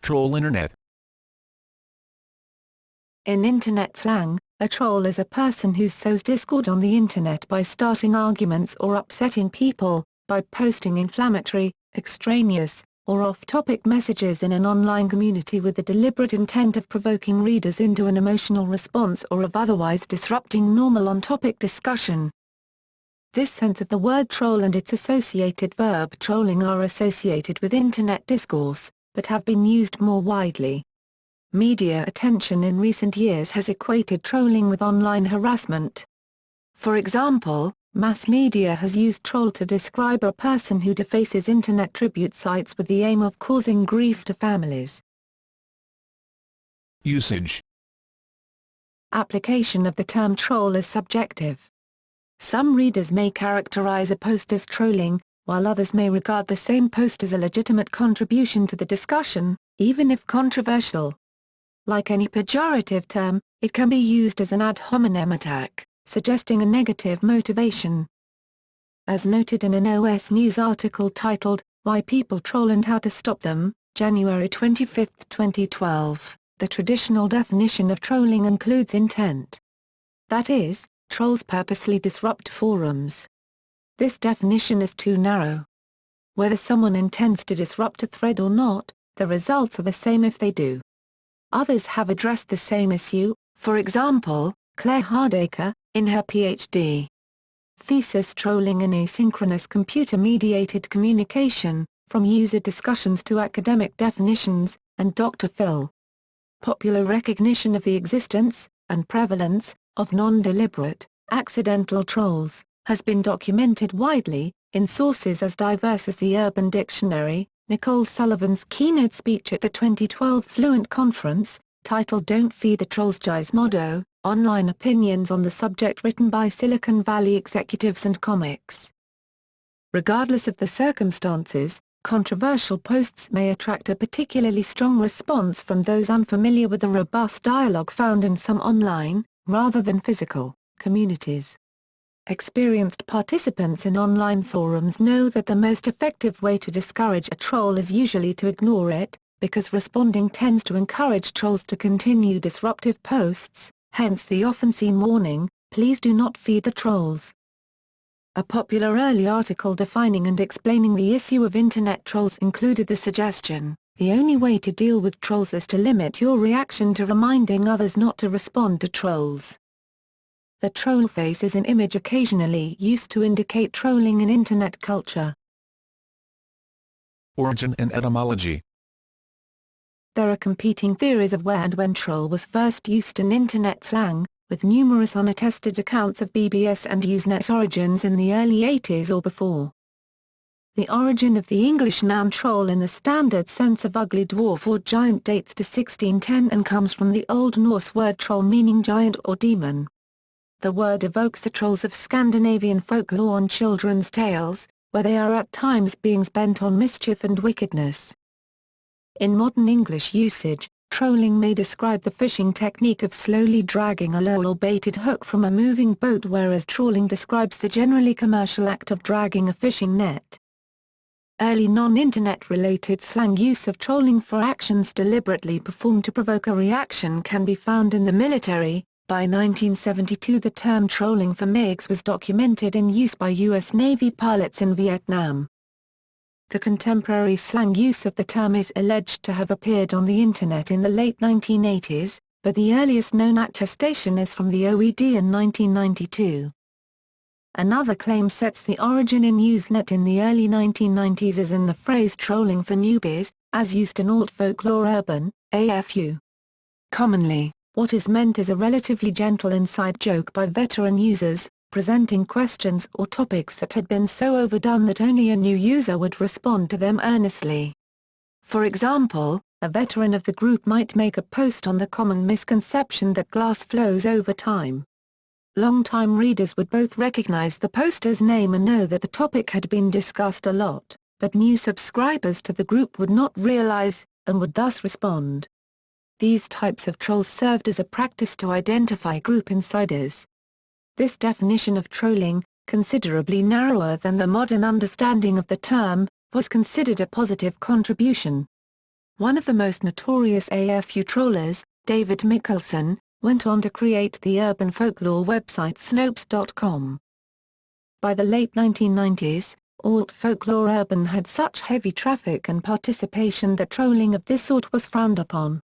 Troll Internet. In Internet slang, a troll is a person who sows discord on the Internet by starting arguments or upsetting people, by posting inflammatory, extraneous, or off-topic messages in an online community with the deliberate intent of provoking readers into an emotional response or of otherwise disrupting normal on-topic discussion. This sense of the word troll and its associated verb trolling are associated with Internet discourse, but have been used more widely. Media attention in recent years has equated trolling with online harassment. For example, mass media has used troll to describe a person who defaces Internet tribute sites with the aim of causing grief to families. Usage. Application of the term troll is subjective. Some readers may characterize a post as trolling, while others may regard the same post as a legitimate contribution to the discussion, even if controversial. Like any pejorative term, it can be used as an ad hominem attack, suggesting a negative motivation. As noted in an OS News article titled, "Why People Troll and How to Stop Them," January 25, 2012, the traditional definition of trolling includes intent. That is, trolls purposely disrupt forums. This definition is too narrow. Whether someone intends to disrupt a thread or not, the results are the same if they do. Others have addressed the same issue, for example, Claire Hardacre, in her Ph.D. thesis Trolling in Asynchronous Computer-Mediated Communication, From User Discussions to Academic Definitions, and Dr. Phil. Popular recognition of the existence, and prevalence, of non-deliberate, accidental trolls, has been documented widely, in sources as diverse as the Urban Dictionary, Nicole Sullivan's keynote speech at the 2012 Fluent Conference, titled Don't Feed the Trolls Gizmodo, Online Opinions on the Subject written by Silicon Valley Executives and Comics. Regardless of the circumstances, controversial posts may attract a particularly strong response from those unfamiliar with the robust dialogue found in some online, rather than physical, communities. Experienced participants in online forums know that the most effective way to discourage a troll is usually to ignore it, because responding tends to encourage trolls to continue disruptive posts, hence the often seen warning, "Please do not feed the trolls." A popular early article defining and explaining the issue of Internet trolls included the suggestion, "The only way to deal with trolls is to limit your reaction to reminding others not to respond to trolls." The troll face is an image occasionally used to indicate trolling in Internet culture. Origin and etymology. There are competing theories of where and when troll was first used in Internet slang, with numerous unattested accounts of BBS and Usenet origins in the early 80s or before. The origin of the English noun troll in the standard sense of ugly dwarf or giant dates to 1610 and comes from the Old Norse word troll meaning giant or demon. The word evokes the trolls of Scandinavian folklore and children's tales, where they are at times beings bent on mischief and wickedness. In modern English usage, trolling may describe the fishing technique of slowly dragging a lure or baited hook from a moving boat, whereas trawling describes the generally commercial act of dragging a fishing net. Early non-Internet related slang use of trolling for actions deliberately performed to provoke a reaction can be found in the military. By 1972 the term trolling for MiGs was documented in use by U.S. Navy pilots in Vietnam. The contemporary slang use of the term is alleged to have appeared on the Internet in the late 1980s, but the earliest known attestation is from the OED in 1992. Another claim sets the origin in Usenet in the early 1990s as in the phrase trolling for newbies, as used in alt folklore urban, AFU. Commonly, what is meant is a relatively gentle inside joke by veteran users, presenting questions or topics that had been so overdone that only a new user would respond to them earnestly. For example, a veteran of the group might make a post on the common misconception that glass flows over time. Long-time readers would both recognize the poster's name and know that the topic had been discussed a lot, but new subscribers to the group would not realize, and would thus respond. These types of trolls served as a practice to identify group insiders. This definition of trolling, considerably narrower than the modern understanding of the term, was considered a positive contribution. One of the most notorious AFU trollers, David Mickelson, went on to create the urban folklore website Snopes.com. By the late 1990s, alt folklore urban had such heavy traffic and participation that trolling of this sort was frowned upon.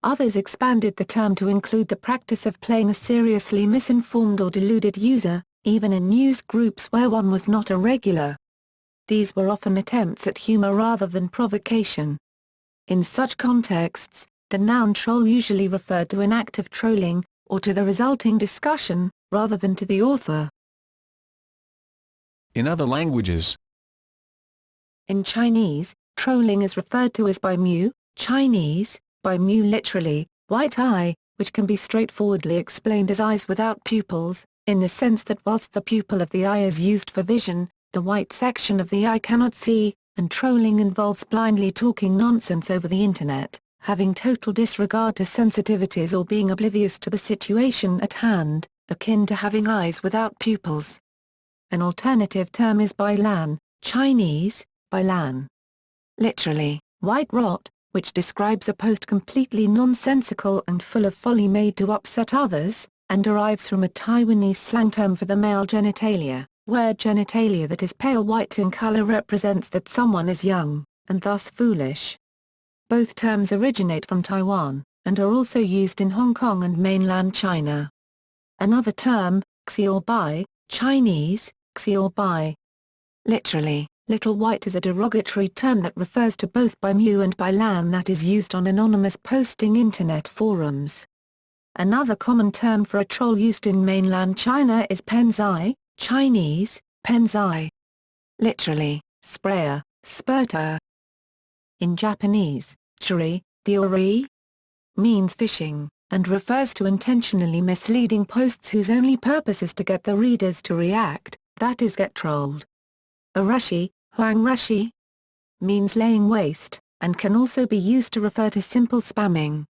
Others expanded the term to include the practice of playing a seriously misinformed or deluded user, even in news groups where one was not a regular. These were often attempts at humor rather than provocation. In such contexts, the noun troll usually referred to an act of trolling, or to the resulting discussion, rather than to the author. In other languages. In Chinese, trolling is referred to as bai mu, Chinese, bai mu literally, white eye, which can be straightforwardly explained as eyes without pupils, in the sense that whilst the pupil of the eye is used for vision, the white section of the eye cannot see, and trolling involves blindly talking nonsense over the internet, having total disregard to sensitivities or being oblivious to the situation at hand, akin to having eyes without pupils. An alternative term is bai lan, Chinese, bai lan. Literally, white rot, which describes a post completely nonsensical and full of folly made to upset others, and derives from a Taiwanese slang term for the male genitalia, where genitalia that is pale white in color represents that someone is young, and thus foolish. Both terms originate from Taiwan, and are also used in Hong Kong and mainland China. Another term, xiao bai, Chinese, xiao bai. Literally, little white is a derogatory term that refers to both bai mu and bai lan that is used on anonymous posting internet forums. Another common term for a troll used in mainland China is penzai, Chinese, penzai. Literally, sprayer, spurter. In Japanese, churi, diori, means fishing, and refers to intentionally misleading posts whose only purpose is to get the readers to react, that is get trolled. Arashi, huang rashi, means laying waste, and can also be used to refer to simple spamming.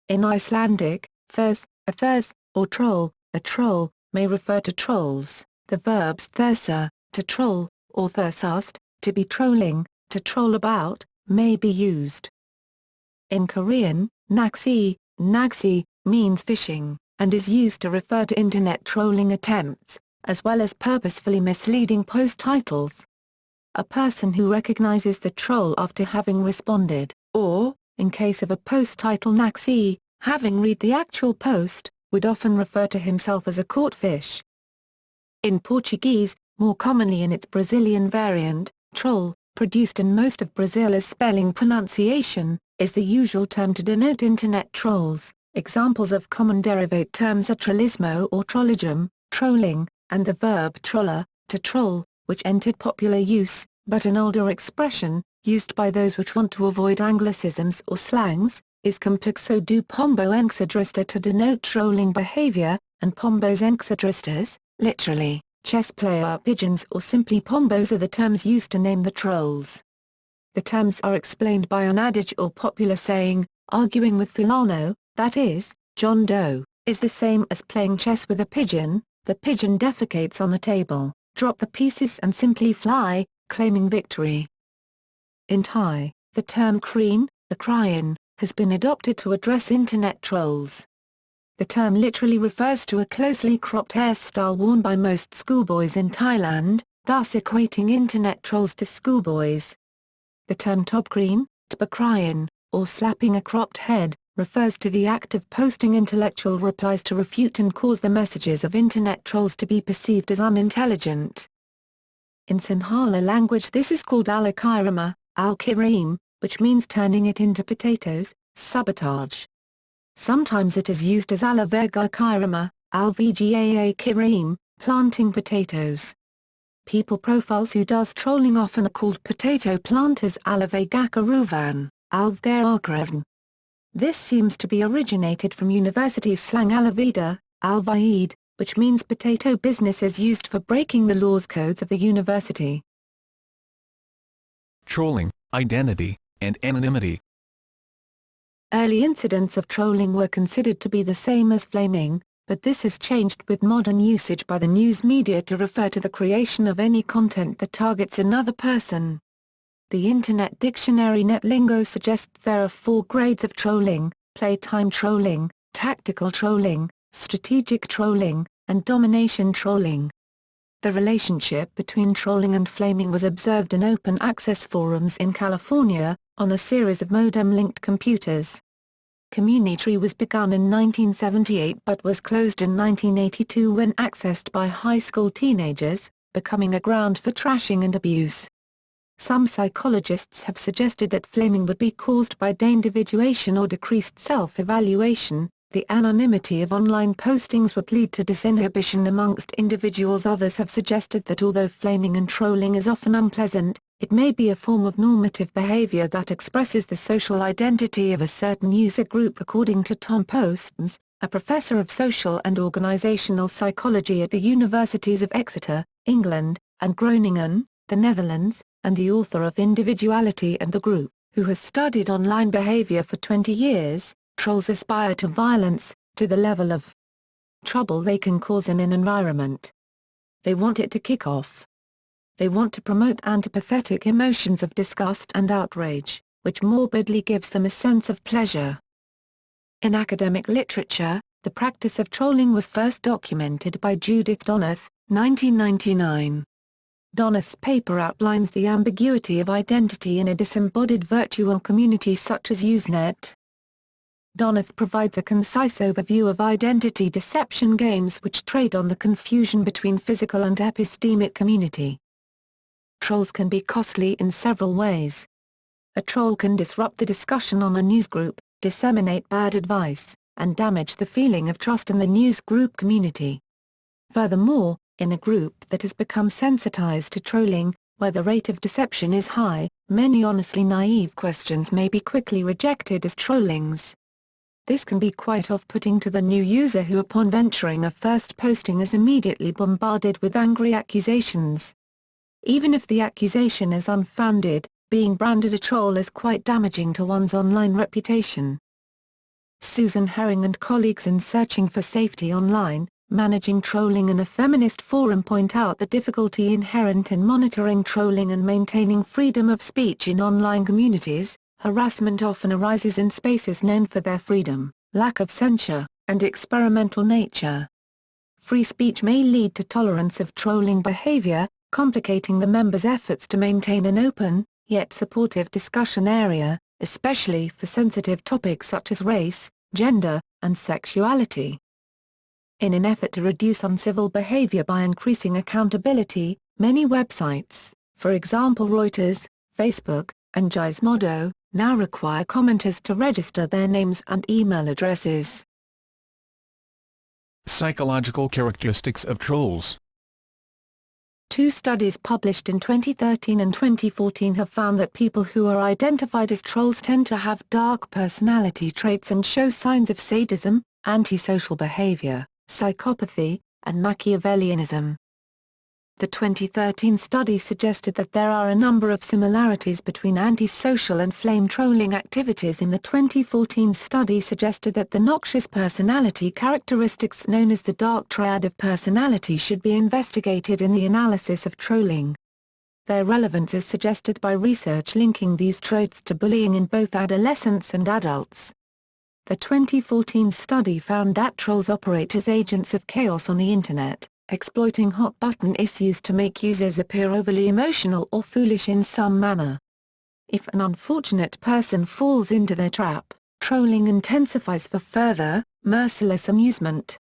In Icelandic, thurs, a thurs, or troll, a troll, may refer to trolls, the verbs thursa, to troll, or thursast, to be trolling, to troll about, may be used. In Korean, naksi, nagsi, means fishing, and is used to refer to internet trolling attempts, as well as purposefully misleading post titles. A person who recognizes the troll after having responded, or, in case of a post title naksi, having read the actual post, would often refer to himself as a caught fish. In Portuguese, more commonly in its Brazilian variant, troll, produced in most of Brazil as spelling pronunciation, is the usual term to denote internet trolls. Examples of common derivate terms are trollismo or trolligem, trolling, and the verb troller, to troll, which entered popular use, but an older expression, used by those which want to avoid anglicisms or slangs, is complexo do pombo enxadrista to denote trolling behavior, and pombos enxadristas, literally, chess player pigeons or simply pombos are the terms used to name the trolls. The terms are explained by an adage or popular saying, arguing with Fulano, that is, John Doe, is the same as playing chess with a pigeon, the pigeon defecates on the table, drop the pieces and simply fly, claiming victory. In Thai, the term kreen, the krien, has been adopted to address internet trolls. The term literally refers to a closely cropped hairstyle worn by most schoolboys in Thailand, thus equating internet trolls to schoolboys. The term topkreen, tbakrien, or slapping a cropped head, refers to the act of posting intellectual replies to refute and cause the messages of internet trolls to be perceived as unintelligent. In Sinhala language this is called al-akirama, al-kirim, which means turning it into potatoes, sabotage. Sometimes it is used as al-vega kirama, al-vgaa kirim, planting potatoes. People profiles who does trolling often are called potato planters al-vegakaruvan, al-vgaakravn. This seems to be originated from university slang al-vida, al-vaid, which means potato businesses used for breaking the laws codes of the university. Trolling, identity, and anonymity. Early incidents of trolling were considered to be the same as flaming, but this has changed with modern usage by the news media to refer to the creation of any content that targets another person. The Internet dictionary NetLingo suggests there are 4 grades of trolling: playtime trolling, tactical trolling, strategic trolling, and domination trolling. The relationship between trolling and flaming was observed in open-access forums in California, on a series of modem-linked computers. Community was begun in 1978 but was closed in 1982 when accessed by high school teenagers, becoming a ground for trashing and abuse. Some psychologists have suggested that flaming would be caused by deindividuation or decreased self-evaluation. The anonymity of online postings would lead to disinhibition amongst individuals. Others have suggested that although flaming and trolling is often unpleasant, it may be a form of normative behavior that expresses the social identity of a certain user group. According to Tom Postms, a professor of social and organizational psychology at the Universities of Exeter, England, and Groningen, the Netherlands, and the author of Individuality and the Group, who has studied online behavior for 20 years, trolls aspire to violence, to the level of trouble they can cause in an environment. They want it to kick off. They want to promote antipathetic emotions of disgust and outrage, which morbidly gives them a sense of pleasure. In academic literature, the practice of trolling was first documented by Judith Donath, 1999. Donath's paper outlines the ambiguity of identity in a disembodied virtual community such as Usenet. Donath provides a concise overview of identity deception games which trade on the confusion between physical and epistemic community. Trolls can be costly in several ways. A troll can disrupt the discussion on a newsgroup, disseminate bad advice, and damage the feeling of trust in the newsgroup community. Furthermore, in a group that has become sensitized to trolling, where the rate of deception is high, many honestly naive questions may be quickly rejected as trollings. This can be quite off-putting to the new user who upon venturing a first posting is immediately bombarded with angry accusations. Even if the accusation is unfounded, being branded a troll is quite damaging to one's online reputation. Susan Herring and colleagues in Searching for Safety Online, Managing Trolling in a Feminist Forum point out the difficulty inherent in monitoring trolling and maintaining freedom of speech in online communities. Harassment often arises in spaces known for their freedom, lack of censure, and experimental nature. Free speech may lead to tolerance of trolling behavior, complicating the members' efforts to maintain an open, yet supportive discussion area, especially for sensitive topics such as race, gender, and sexuality. In an effort to reduce uncivil behavior by increasing accountability, many websites, for example Reuters, Facebook, and Gizmodo, now require commenters to register their names and email addresses. Psychological characteristics of trolls. 2 studies published in 2013 and 2014 have found that people who are identified as trolls tend to have dark personality traits and show signs of sadism, antisocial behavior, psychopathy, and Machiavellianism. The 2013 study suggested that there are a number of similarities between antisocial and flame trolling activities. In the 2014 study suggested that the noxious personality characteristics known as the dark triad of personality should be investigated in the analysis of trolling. Their relevance is suggested by research linking these traits to bullying in both adolescents and adults. The 2014 study found that trolls operate as agents of chaos on the Internet, exploiting hot-button issues to make users appear overly emotional or foolish in some manner. If an unfortunate person falls into their trap, trolling intensifies for further, merciless amusement.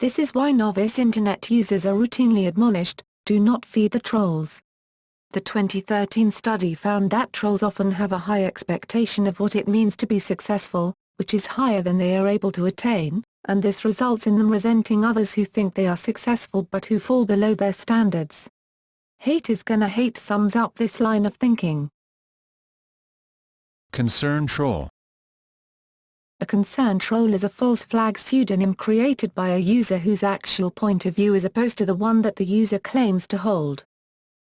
This is why novice Internet users are routinely admonished, do not feed the trolls. The 2013 study found that trolls often have a high expectation of what it means to be successful, which is higher than they are able to attain, and this results in them resenting others who think they are successful but who fall below their standards. Hate is gonna hate sums up this line of thinking. Concern troll. A concern troll is a false flag pseudonym created by a user whose actual point of view is opposed to the one that the user claims to hold.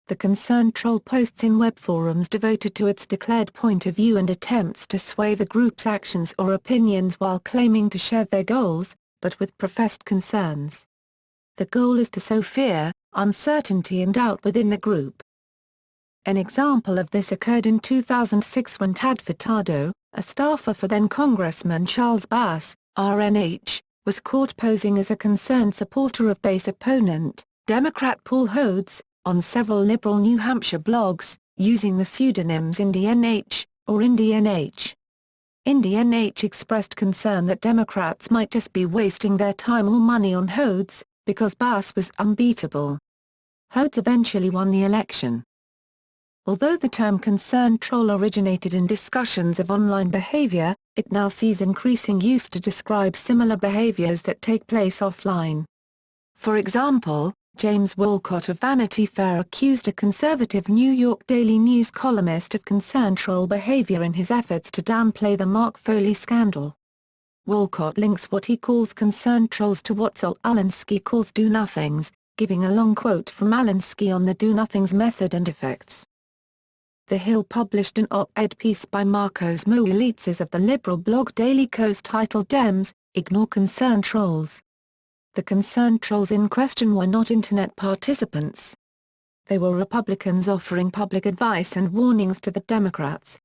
The concerned troll posts in web forums devoted to its declared point of view and attempts to sway the group's actions or opinions while claiming to share their goals, but with professed concerns. The goal is to sow fear, uncertainty and doubt within the group. An example of this occurred in 2006 when Tad Furtado, a staffer for then-Congressman Charles Bass, RNH, was caught posing as a concerned supporter of Bass' opponent, Democrat Paul Hodes, on several liberal New Hampshire blogs, using the pseudonyms IndyNH, or IndyNH. IndyNH expressed concern that Democrats might just be wasting their time or money on Hodes, because Bass was unbeatable. Hodes eventually won the election. Although the term concerned troll originated in discussions of online behavior, it now sees increasing use to describe similar behaviors that take place offline. For example, James Wolcott of Vanity Fair accused a conservative New York Daily News columnist of concerned troll behavior in his efforts to downplay the Mark Foley scandal. Wolcott links what he calls concerned trolls to what Zol Alinsky calls do-nothings, giving a long quote from Alinsky on the do-nothings method and effects. The Hill published an op-ed piece by Marcos Moulitsas of the liberal blog Daily Kos titled Dems, Ignore Concerned Trolls. The concerned trolls in question were not Internet participants. They were Republicans offering public advice and warnings to the Democrats.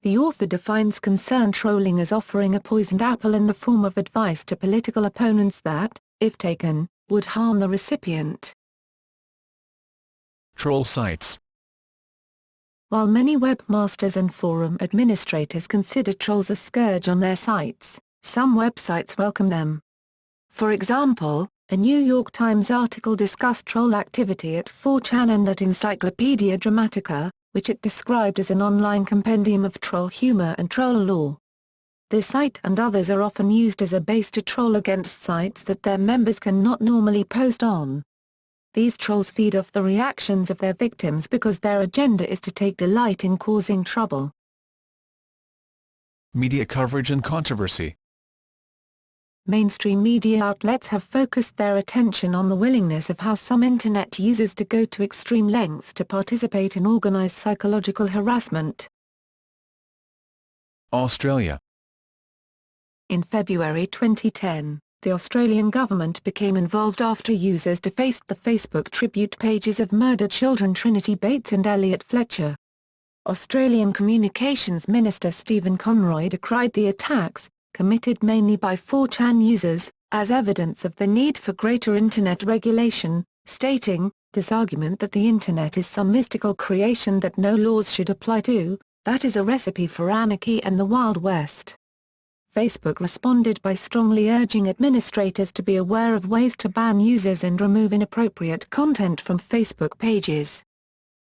The author defines concerned trolling as offering a poisoned apple in the form of advice to political opponents that, if taken, would harm the recipient. Troll sites. While many webmasters and forum administrators consider trolls a scourge on their sites, some websites welcome them. For example, a New York Times article discussed troll activity at 4chan and at Encyclopedia Dramatica, which it described as an online compendium of troll humor and troll lore. This site and others are often used as a base to troll against sites that their members cannot normally post on. These trolls feed off the reactions of their victims because their agenda is to take delight in causing trouble. Media coverage and controversy. Mainstream media outlets have focused their attention on the willingness of how some Internet users to go to extreme lengths to participate in organized psychological harassment. Australia. In February 2010, the Australian government became involved after users defaced the Facebook tribute pages of murdered children Trinity Bates and Elliot Fletcher. Australian Communications Minister Stephen Conroy decried the attacks, committed mainly by 4chan users, as evidence of the need for greater Internet regulation, stating, "This argument that the Internet is some mystical creation that no laws should apply to, that is a recipe for anarchy and the Wild West." Facebook responded by strongly urging administrators to be aware of ways to ban users and remove inappropriate content from Facebook pages.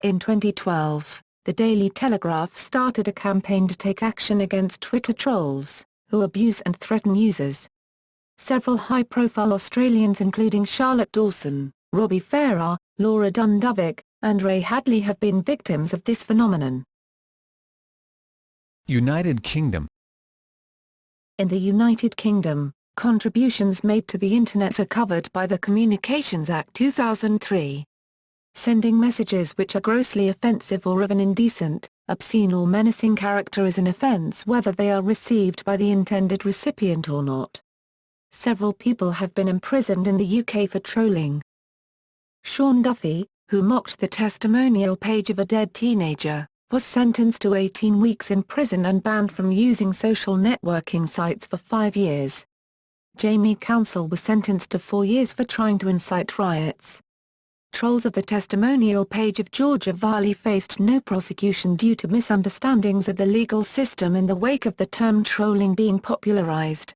In 2012, the Daily Telegraph started a campaign to take action against Twitter trolls, who abuse and threaten users. Several high-profile Australians including Charlotte Dawson, Robbie Farah, Laura Dundovic, and Ray Hadley have been victims of this phenomenon. United Kingdom. In the United Kingdom, contributions made to the Internet are covered by the Communications Act 2003. Sending messages which are grossly offensive or of an indecent, obscene or menacing character is an offence whether they are received by the intended recipient or not. Several people have been imprisoned in the UK for trolling. Sean Duffy, who mocked the testimonial page of a dead teenager, was sentenced to 18 weeks in prison and banned from using social networking sites for 5 years. Jamie Council was sentenced to 4 years for trying to incite riots. Trolls of the testimonial page of Georgia Varley faced no prosecution due to misunderstandings of the legal system in the wake of the term trolling being popularized.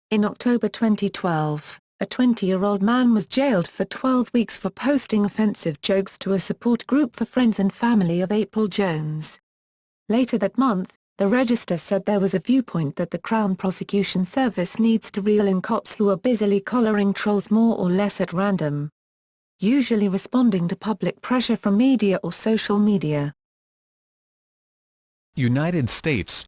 In October 2012, a 20-year-old man was jailed for 12 weeks for posting offensive jokes to a support group for friends and family of April Jones. Later that month, the Register said there was a viewpoint that the Crown Prosecution Service needs to reel in cops who are busily collaring trolls more or less at random, usually responding to public pressure from media or social media. United States.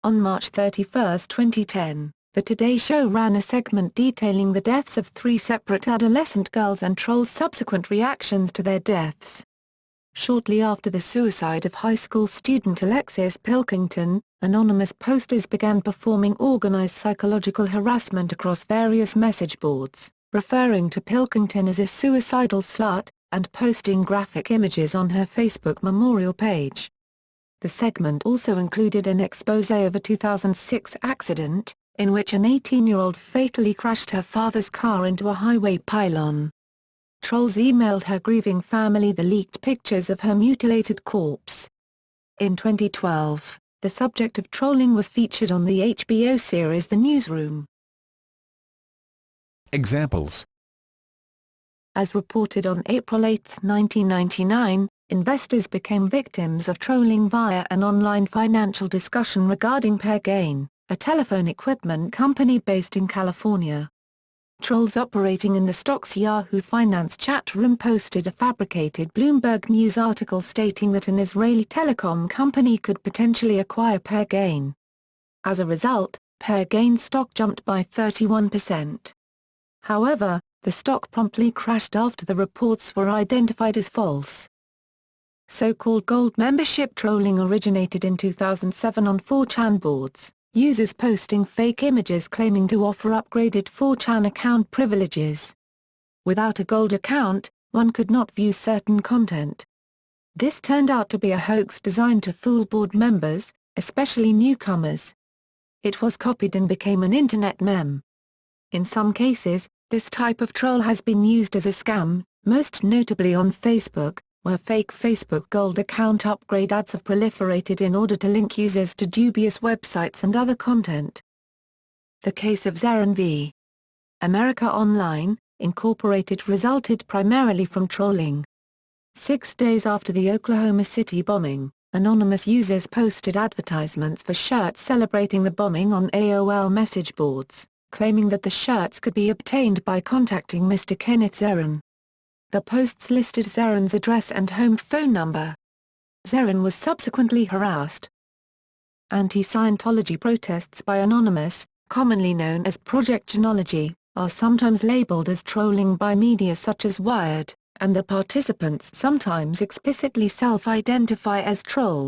On March 31, 2010, The Today Show ran a segment detailing the deaths of 3 separate adolescent girls and trolls' subsequent reactions to their deaths. Shortly after the suicide of high school student Alexis Pilkington, anonymous posters began performing organized psychological harassment across various message boards, referring to Pilkington as a suicidal slut, and posting graphic images on her Facebook memorial page. The segment also included an exposé of a 2006 accident, in which an 18-year-old fatally crashed her father's car into a highway pylon. Trolls emailed her grieving family the leaked pictures of her mutilated corpse. In 2012, the subject of trolling was featured on the HBO series The Newsroom. Examples. As reported on April 8, 1999, investors became victims of trolling via an online financial discussion regarding PairGain, a telephone equipment company based in California. Trolls operating in the stock's Yahoo Finance chat room posted a fabricated Bloomberg News article stating that an Israeli telecom company could potentially acquire PairGain. As a result, PairGain stock jumped by 31%. However, the stock promptly crashed after the reports were identified as false. So-called gold membership trolling originated in 2007 on 4chan boards, users posting fake images claiming to offer upgraded 4chan account privileges. Without a gold account, one could not view certain content. This turned out to be a hoax designed to fool board members, especially newcomers. It was copied and became an internet meme. In some cases, this type of troll has been used as a scam, most notably on Facebook, where fake Facebook Gold account upgrade ads have proliferated in order to link users to dubious websites and other content. The case of Zarin v. America Online, Incorporated resulted primarily from trolling. 6 days after the Oklahoma City bombing, anonymous users posted advertisements for shirts celebrating the bombing on AOL message boards, claiming that the shirts could be obtained by contacting Mr. Kenneth Zarin. The posts listed Zarin's address and home phone number. Zarin was subsequently harassed. Anti-Scientology protests by Anonymous, commonly known as Project Genealogy, are sometimes labeled as trolling by media such as Wired, and the participants sometimes explicitly self-identify as trolls.